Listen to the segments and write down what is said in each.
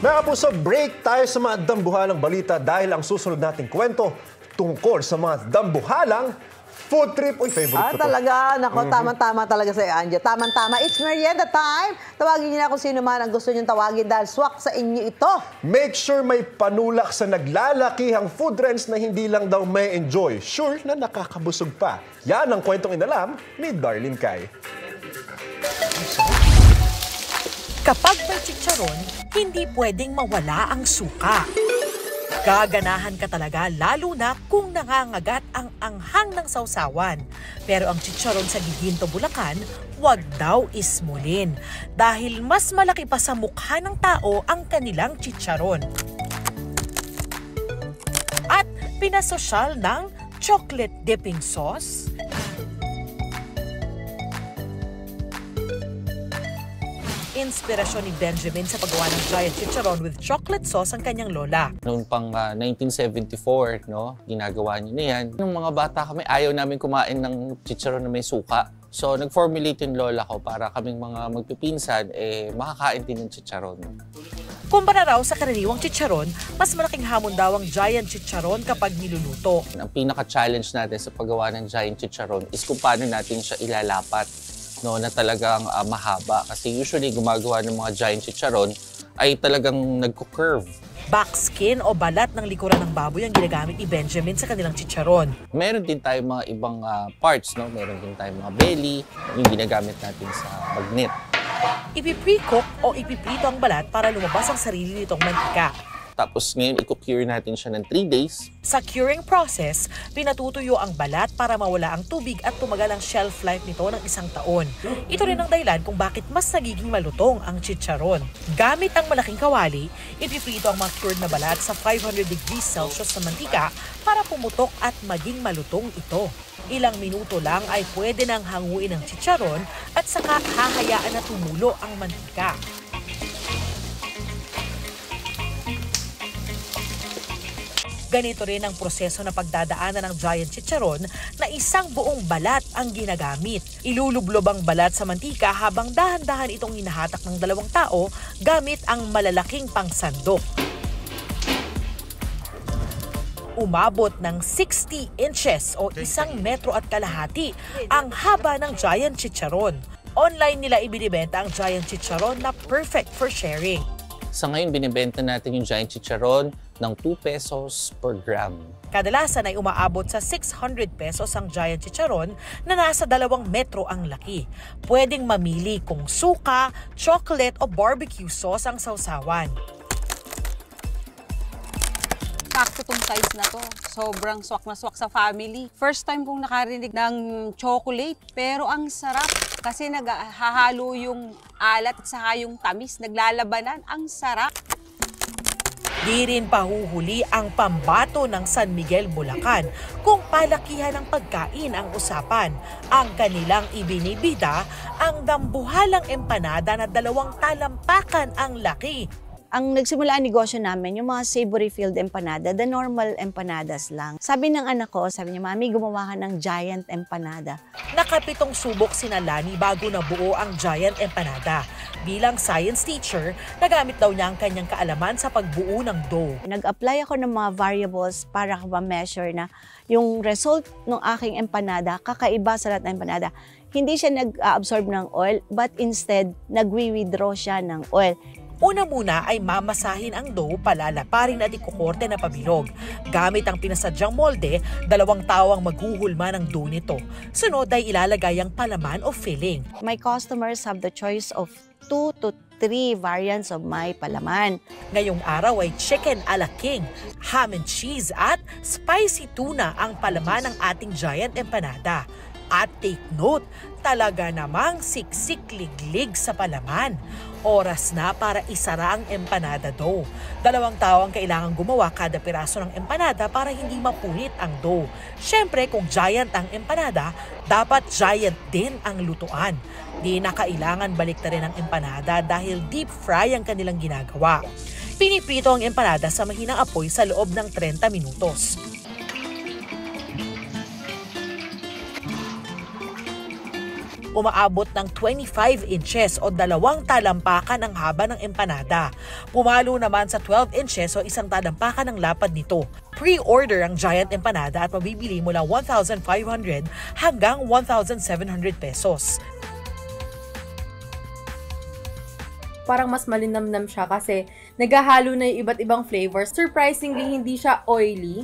Mga kapuso, break tayo sa mga dambuhalang balita dahil ang susunod nating kwento tungkol sa mga dambuhalang food trip. Uy, favorite ko to. Talaga. Nako, tama-tama talaga sa Anja. Tama-tama. It's merienda time. Tawagin niyo na kung sino man ang gusto niyong tawagin dahil swak sa inyo ito. Make sure may panulak sa naglalakihang food trends na hindi lang daw may enjoy. Sure na nakakabusog pa. Yan ang kwentong inalam ni Darlene Kai. Kapag may chicharon, hindi pwedeng mawala ang suka. Gaganahan ka talaga lalo na kung nangangagat ang anghang ng sausawan. Pero ang chicharon sa Giginto, Bulacan, wag daw ismulin. Dahil mas malaki pa sa mukha ng tao ang kanilang chicharon. At pinasosyal ng chocolate dipping sauce, inspirasyon ni Benjamin sa paggawa ng giant chicharon with chocolate sauce ang kanyang lola. Noong pang 1974, no, ginagawa niya na yan. Nung mga bata kami, ayaw namin kumain ng chicharon na may suka. So, nag-formulate yung lola ko para kaming mga magpipinsan, makakain din ng chicharon. Kumpara raw sa karaniwang chicharon, mas malaking hamon daw ang giant chicharon kapag niluluto. Ang pinaka-challenge natin sa paggawa ng giant chicharon is kung paano natin siya ilalapat. No, na talagang mahaba. Kasi usually gumagawa ng mga giant chicharon ay talagang nagko-curve. Backskin o balat ng likuran ng baboy ang ginagamit ni Benjamin sa kanilang chicharon. Meron din tayo mga ibang parts, no? Meron din tayo mga belly, yung ginagamit natin sa bagnet. Ipi-pre-cook o ipiprito ang balat para lumabas ang sarili nitong mantika. Tapos ngayon, i-cure natin siya ng 3 days. Sa curing process, pinatutuyo ang balat para mawala ang tubig at tumagal ang shelf life nito ng 1 taon. Ito rin ang dahilan kung bakit mas nagiging malutong ang chicharon. Gamit ang malaking kawali, ipiprito ang mga cured na balat sa 500 degrees Celsius sa mantika para pumutok at maging malutong ito. Ilang minuto lang ay pwede nang hanguin ang chicharon at saka hahayaan na tumulo ang mantika. Ganito rin ang proseso na pagdadaanan ng giant chicharon na isang buong balat ang ginagamit. Ilulublob ang balat sa mantika habang dahan-dahan itong hinahatak ng 2 tao gamit ang malalaking pangsandok. Umabot ng 60 inches o 1 metro at kalahati ang haba ng giant chicharon. Online nila ibinibenta ang giant chicharon na perfect for sharing. Sa ngayon, binibenta natin yung giant chicharon ng 2 pesos per gram. Kadalasan ay umaabot sa 600 pesos ang giant chicharon na nasa 2 metro ang laki. Pwedeng mamili kung suka, chocolate o barbecue sauce ang sausawan. Sakto tong size na to. Sobrang swak na swak sa family. First time kong nakarinig ng chocolate, pero ang sarap kasi naghahalo yung alat at saka yung tamis, naglalabanan. Ang sarap. Di rin pahuhuli ang pambato ng San Miguel, Bulacan kung palakihan ng pagkain ang usapan. Ang kanilang ibinibida ang dambuhalang empanada na 2 talampakan ang laki. Ang nagsimula ang negosyo namin, yung mga savory filled empanada, the normal empanadas lang. Sabi ng anak ko, sabi niya, Mami, gumawa ka ng giant empanada. Nakapitong subok sina Lani bago nabuo ang giant empanada. Bilang science teacher, nagamit daw niya ang kanyang kaalaman sa pagbuo ng dough. Nag-apply ako ng mga variables para ma-measure na yung result ng aking empanada, kakaiba sa lahat ng empanada. Hindi siya nag-absorb ng oil, but instead, nag-withdraw siya ng oil. Una muna ay mamasahin ang dough, palalaparin at ikukorte na pabilog. Gamit ang pinasadyang molde, 2 tao ang maghuhulma ng dough nito. Sunod ay ilalagay ang palaman o filling. My customers have the choice of 2 to 3 variants of my palaman. Ngayong araw ay chicken a la king, ham and cheese at spicy tuna ang palaman ng ating giant empanada. At take note, talaga namang siksik-liglig sa palaman. Oras na para isara ang empanada dough. 2 tao ang kailangang gumawa kada piraso ng empanada para hindi mapunit ang dough. Siyempre, kung giant ang empanada, dapat giant din ang lutuan. Di na kailangan baliktarin ang empanada dahil deep fry ang kanilang ginagawa. Piniprito ang empanada sa mahinang apoy sa loob ng 30 minutos. Umaabot ng 25 inches o 2 talampakan ang haba ng empanada. Pumalo naman sa 12 inches o 1 talampakan ang lapad nito. Pre-order ang giant empanada at mabibili mula 1,500 hanggang 1,700 pesos. Parang mas malinamnam siya kasi naghahalo na yung iba't ibang flavors. Surprisingly, hindi siya oily.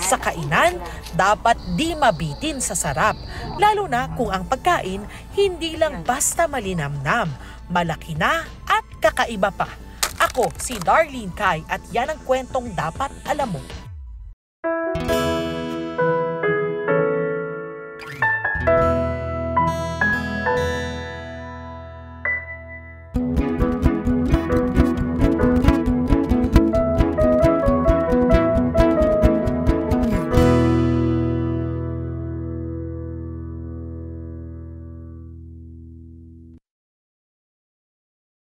Sa kainan, dapat di mabitin sa sarap. Lalo na kung ang pagkain hindi lang basta malinamnam, malaki na at kakaiba pa. Ako si Darlene Kai at yan ang kwentong dapat alam mo.